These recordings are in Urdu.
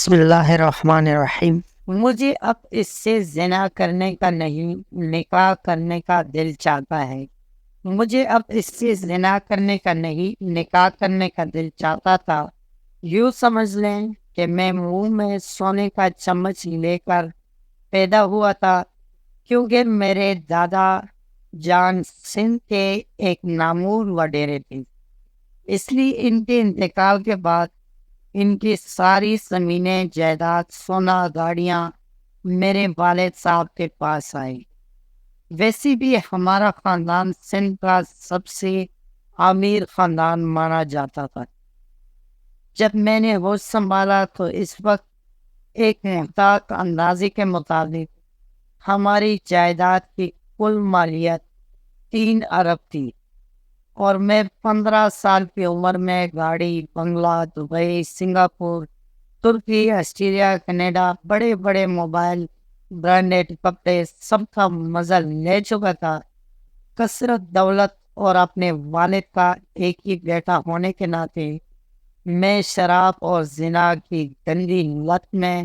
بسم اللہ الرحمن الرحیم۔ مجھے اب اس سے زنا کرنے کا نہیں، نکاح کرنے کا دل چاہتا ہے۔ مجھے اب اس سے زنا کرنے کا نہیں، نکاح کرنے کا دل چاہتا تھا۔ یوں سمجھ لیں کہ میں منہ میں سونے کا چمچ لے کر پیدا ہوا تھا، کیونکہ میرے دادا جان سنگھ کے ایک نامور وڈیرے تھے۔ اس لیے ان کے انتقال کے بعد ان کی ساری زمینیں، جائیداد، سونا، گاڑیاں میرے والد صاحب کے پاس آئی۔ ویسے بھی ہمارا خاندان سندھ کا سب سے امیر خاندان مانا جاتا تھا۔ جب میں نے ہوش سنبھالا تو اس وقت ایک محتاط اندازے کے مطابق ہماری جائیداد کی کل مالیت 3 ارب تھی، اور میں 15 سال کی عمر میں گاڑی، بنگلہ، دبئی، سنگاپور، ترکی، آسٹریلیا، کینیڈا، بڑے بڑے موبائل، برانڈیڈ کپڑے، سب کا مزہ لے چکا تھا۔ کثرت دولت اور اپنے والد کا ایک ہی بیٹا ہونے کے ناطے میں شراب اور زنا کی گندی لت میں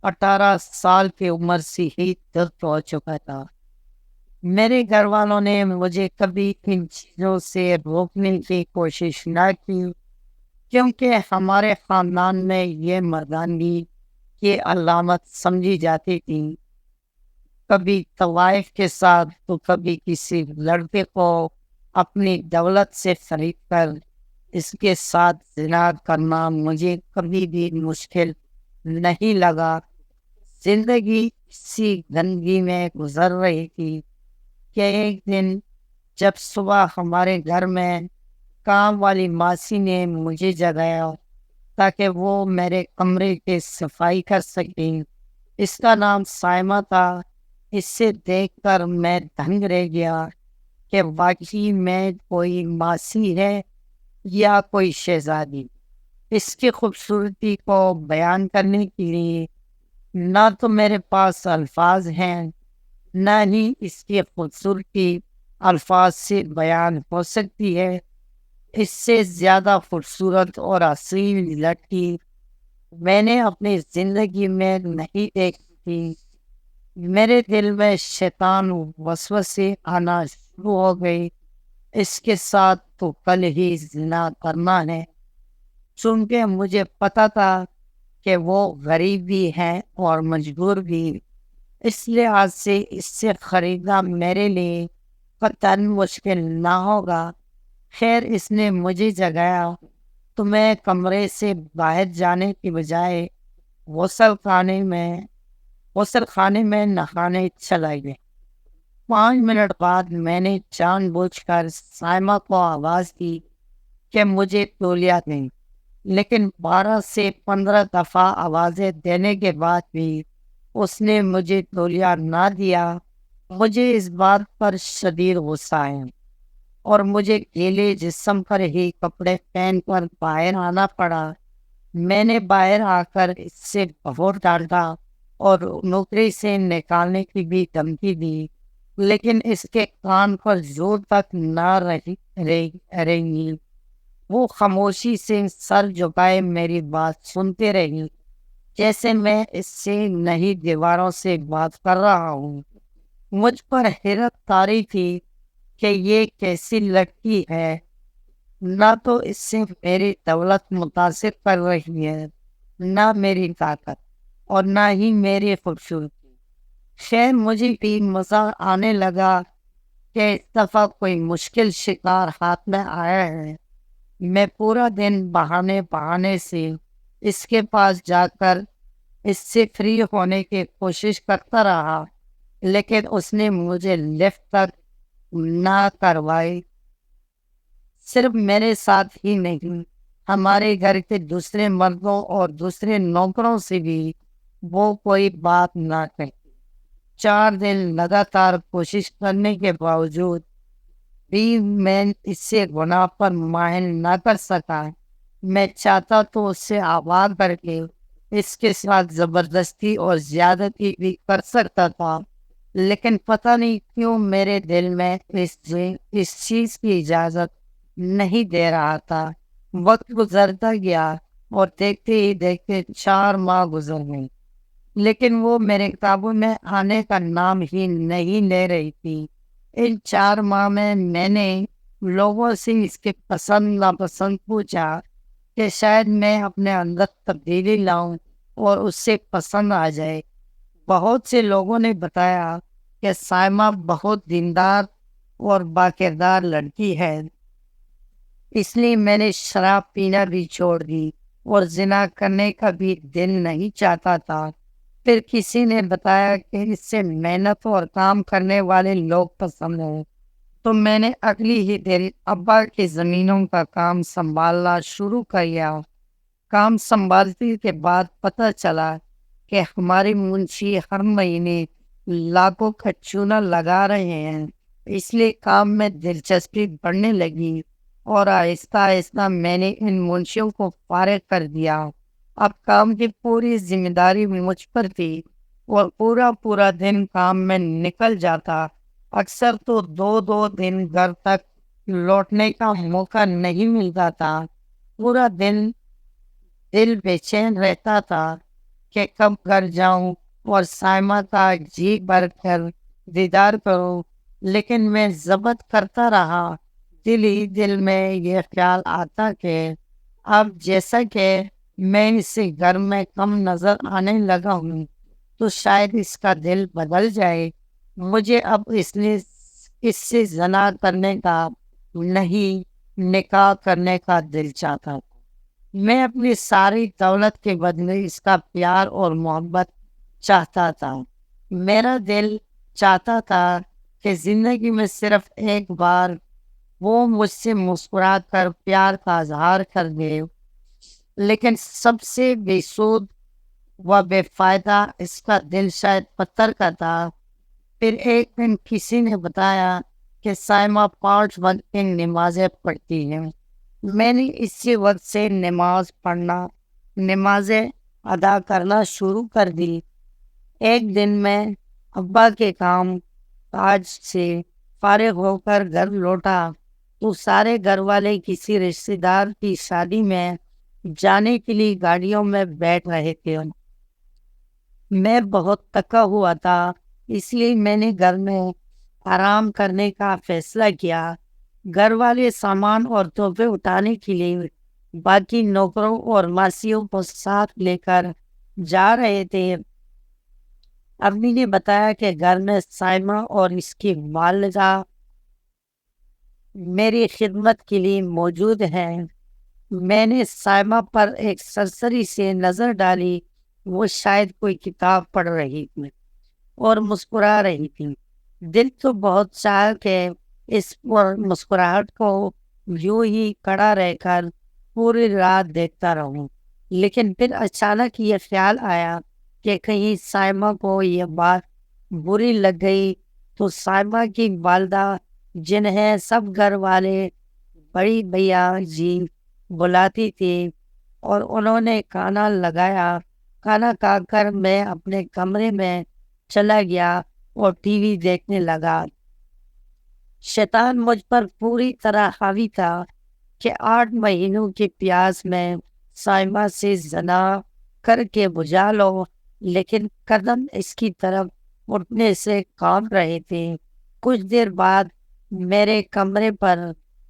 18 سال کی عمر سے ہی درد ہو چکا تھا۔ میرے گھر والوں نے مجھے کبھی ان چیزوں سے روکنے کی کوشش نہ کی، کیونکہ ہمارے خاندان میں یہ مردانگی کی علامت سمجھی جاتی تھی۔ کبھی طوائف کے ساتھ تو کبھی کسی لڑکے کو اپنی دولت سے خرید کر اس کے ساتھ زنا کرنا مجھے کبھی بھی مشکل نہیں لگا۔ زندگی اسی گندگی میں گزر رہی تھی کہ ایک دن جب صبح ہمارے گھر میں کام والی ماسی نے مجھے جگایا تاکہ وہ میرے کمرے کی صفائی کر سکیں۔ اس کا نام سائمہ تھا۔ اس سے دیکھ کر میں دنگ رہ گیا کہ واقعی میں کوئی ماسی ہے یا کوئی شہزادی۔ اس کی خوبصورتی کو بیان کرنے کے لیے نہ تو میرے پاس الفاظ ہیں، نہ ہی اس کی خوبصورتی الفاظ سے بیان ہو سکتی ہے۔ اس سے زیادہ خوبصورت اور اصیل لڑکی میں نے اپنی زندگی میں نہیں دیکھی تھی۔ میرے دل میں شیطان وسوسے آنا شروع ہو گئی، اس کے ساتھ تو کل ہی زنا کرنا ہے۔ چونکہ مجھے پتا تھا کہ وہ غریب بھی ہے اور مجبور بھی، اس لحاظ سے اس سے خریدنا میرے لیے قطعاً مشکل نہ ہوگا۔ خیر، اس نے مجھے جگایا تو میں کمرے سے باہر جانے کی بجائے غسل خانے میں نہانے چلا گیا۔ 5 منٹ بعد میں نے جان بوجھ کر سائمہ کو آواز دی کہ مجھے تولیہ دیں، لیکن 12 سے 15 دفعہ آوازیں دینے کے بعد بھی اس نے مجھے تولیہ نہ دیا۔ مجھے اس بات پر شدید غصہ آیا اور مجھے گیلے جسم پر ہی کپڑے پہن کر باہر آنا پڑا۔ میں نے باہر آ کر اس سے بہت ڈانٹا اور نوکری سے نکالنے کی بھی دھمکی دی، لیکن اس کے کان پر زور تک نہ رہی۔ وہ خاموشی سے سر جھکائے میری بات سنتے رہی، جیسے میں اس سے نہیں دیواروں سے بات کر رہا ہوں۔ مجھ پر حیرت طاری تھی کہ یہ کیسی لڑکی ہے، نہ تو اس سے میری دولت متاثر کر رہی ہے، نہ میری طاقت، اور نہ ہی میری خوبصورتی۔ خیر، مجھے بھی مزہ آنے لگا کہ اس دفعہ کوئی مشکل شکار ہاتھ میں آیا ہے۔ میں پورا دن بہانے سے اس کے پاس جا کر اس سے فری ہونے کی کوشش کرتا رہا، لیکن اس نے مجھے لفٹ تک نہ کروائی۔ صرف میرے ساتھ ہی نہیں، ہمارے گھر کے دوسرے مردوں اور دوسرے نوکروں سے بھی وہ کوئی بات نہ کہی۔ 4 دن لگاتار کوشش کرنے کے باوجود بھی میں اس سے گناہ پر مائل نہ کر سکا۔ میں چاہتا تو اس سے آواز کر کے اس کے ساتھ زبردستی اور زیادتی بھی کر سکتا تھا، لیکن پتہ نہیں کیوں میرے دل میں اس چیز کی اجازت نہیں دے رہا تھا۔ وقت گزرتا گیا، اور دیکھتے ہی دیکھتے 4 ماہ گزر گئی، لیکن وہ میرے قابو میں آنے کا نام ہی نہیں لے رہی تھی۔ ان 4 ماہ میں میں نے لوگوں سے اس کے پسند ناپسند پوچھا کہ شاید میں اپنے اندر تبدیلی لاؤں اور اس سے پسند آ جائے۔ بہت سے لوگوں نے بتایا کہ سائمہ بہت دیندار اور باکردار لڑکی ہے، اس لیے میں نے شراب پینا بھی چھوڑ دی اور زنا کرنے کا بھی دل نہیں چاہتا تھا۔ پھر کسی نے بتایا کہ اس سے محنت اور کام کرنے والے لوگ پسند ہیں، تو میں نے اگلی ہی دن ابا کی زمینوں کا کام سنبھالنا شروع کیا۔ کام سنبھالنے کے بعد پتہ چلا کہ ہمارے منشی ہر مہینے لاکھوں کا چونا لگا رہے ہیں، اس لیے کام میں دلچسپی بڑھنے لگی اور آہستہ آہستہ میں نے ان منشیوں کو فارغ کر دیا۔ اب کام کی پوری ذمہ داری مجھ پر تھی اور پورا دن کام میں نکل جاتا۔ اکثر تو 2 دن گھر تک لوٹنے کا موقع نہیں ملتا تھا۔ پورا دن دل بے چین رہتا تھا کہ کب گھر جاؤں اور سائمہ کا جی بھر کر دیدار کروں، لیکن میں ضبط کرتا رہا۔ دل ہی دل میں یہ خیال آتا کہ اب جیسا کہ میں اسے گھر میں کم نظر آنے لگا ہوں تو شاید اس کا دل بدل جائے۔ مجھے اب اس سے زنا کرنے کا نہیں، نکاح کرنے کا دل چاہتا تھا۔ میں اپنی ساری دولت کے بدلے اس کا پیار اور محبت چاہتا تھا۔ میرا دل چاہتا تھا کہ زندگی میں صرف ایک بار وہ مجھ سے مسکرا کر پیار کا اظہار کر دے، لیکن سب سے بے سود و بے فائدہ اس کا دل شاید پتھر کا تھا۔ پھر ایک دن کسی نے بتایا کہ سائمہ 5 وقت کی نمازیں پڑھتی ہیں۔ میں نے اسی وقت سے نمازیں ادا کرنا شروع کر دی۔ ایک دن میں ابا کے کام کاج سے فارغ ہو کر گھر لوٹا تو سارے گھر والے کسی رشتے دار کی شادی میں جانے کے لیے گاڑیوں میں بیٹھ رہے تھے۔ میں بہت تھکا ہوا تھا، اس لیے میں نے گھر میں آرام کرنے کا فیصلہ کیا۔ گھر والے سامان اور تحفے اٹھانے کے لیے باقی نوکروں اور ماسیوں کو ساتھ لے کر جا رہے تھے۔ امی نے بتایا کہ گھر میں سائمہ اور اس کی والدہ میری خدمت کے لیے موجود ہیں۔ میں نے سائمہ پر ایک سرسری سے نظر ڈالی، وہ شاید کوئی کتاب پڑھ رہی تھی اور مسکرا رہی تھی۔ دل تو بہت چاہا کہ اس مسکراہٹ کو یوں ہی کڑا رہ کر پوری رات دیکھتا رہوں، لیکن پھر اچانک یہ خیال آیا کہ کہیں سائمہ کو یہ بات بری لگ گئی تو سائمہ کی والدہ، جنہیں سب گھر والے بڑی بھیا جی بلاتی تھی، اور انہوں نے کھانا لگایا۔ کھانا کھا کر میں اپنے کمرے میں چلا گیا اور ٹی وی دیکھنے لگا۔ شیطان مجھ پر پوری طرح حاوی تھا کہ 8 مہینوں کے پیاس میں سائمہ سے زنا کر کے بجھا لو، لیکن قدم اس کی طرف اٹھنے سے کانپ رہے تھے۔ کچھ دیر بعد میرے کمرے پر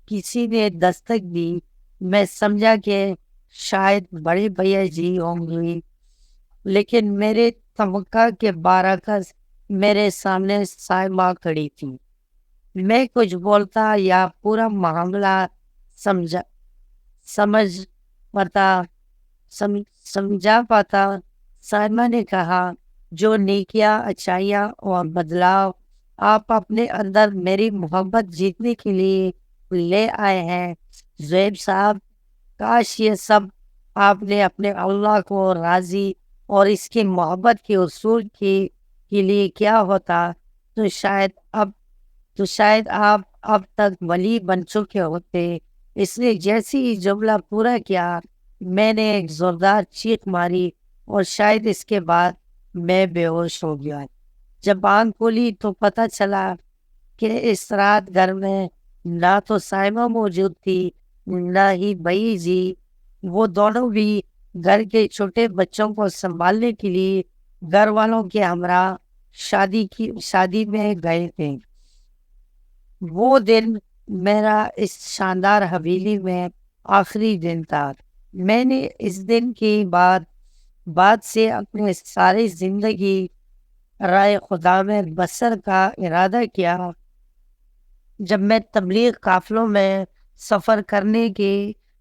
کسی نے دستک دی۔ میں سمجھا کہ شاید بڑے بھیا جی ہوں گی، لیکن میرے توقع کے برعکس میرے سامنے سائمہ کھڑی تھی۔ میں کچھ بولتا یا پورا معاملہ سمجھا پاتا۔ سائمہ نے کہا، جو نیکیاں، اچھائیاں اور بدلاؤ آپ اپنے اندر میری محبت جیتنے کے لیے لے آئے ہیں، زیب صاحب، کاش یہ سب آپ نے اپنے اللہ کو راضی اور اس کی محبت کے اصول کے لیے کیا ہوتا تو شاید آپ اب تک ولی بن چکے ہوتے۔ اس نے جیسے ہی جملہ پورا کیا، میں نے ایک زوردار چیخ ماری اور شاید اس کے بعد میں بے ہوش ہو گیا۔ جب آنکھ کھولی تو پتہ چلا کہ اس رات گھر میں نہ تو سائمہ موجود تھی، نہ ہی بھائی جی وہ دونوں بھی گھر کے چھوٹے بچوں کو سنبھالنے کے لیے گھر والوں کے ہمراہ شادی میں گئے تھے۔ وہ دن میرا اس شاندار حویلی میں آخری دن تھا۔ میں نے اس دن کے بعد سے اپنے ساری زندگی رائے خدا میں بسر کا ارادہ کیا۔ جب میں تبلیغ قافلوں میں سفر کرنے کے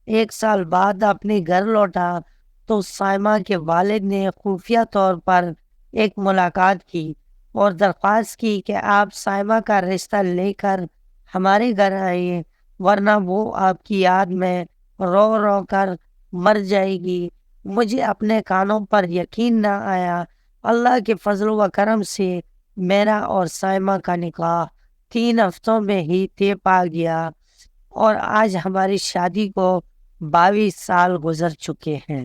1 سال بعد اپنے گھر لوٹا تو سائمہ کے والد نے خفیہ طور پر ایک ملاقات کی اور درخواست کی کہ آپ سائمہ کا رشتہ لے کر ہمارے گھر آئیے، ورنہ وہ آپ کی یاد میں رو رو کر مر جائے گی۔ مجھے اپنے کانوں پر یقین نہ آیا۔ اللہ کے فضل و کرم سے میرا اور سائمہ کا نکاح 3 ہفتوں میں ہی طے پا گیا اور آج ہماری شادی کو 22 سال گزر چکے ہیں۔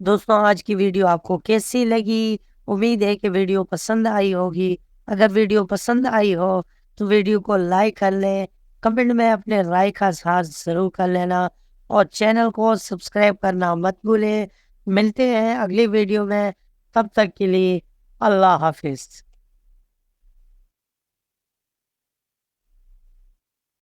دوستوں، آج کی ویڈیو آپ کو کیسی لگی؟ امید ہے کہ ویڈیو پسند آئی ہوگی۔ اگر ویڈیو پسند آئی ہو تو ویڈیو کو لائک کر لیں، کمنٹ میں اپنے رائے کا اظہار ضرور کر لینا اور چینل کو سبسکرائب کرنا مت بھولیں۔ ملتے ہیں اگلی ویڈیو میں، تب تک کے لیے اللہ حافظ۔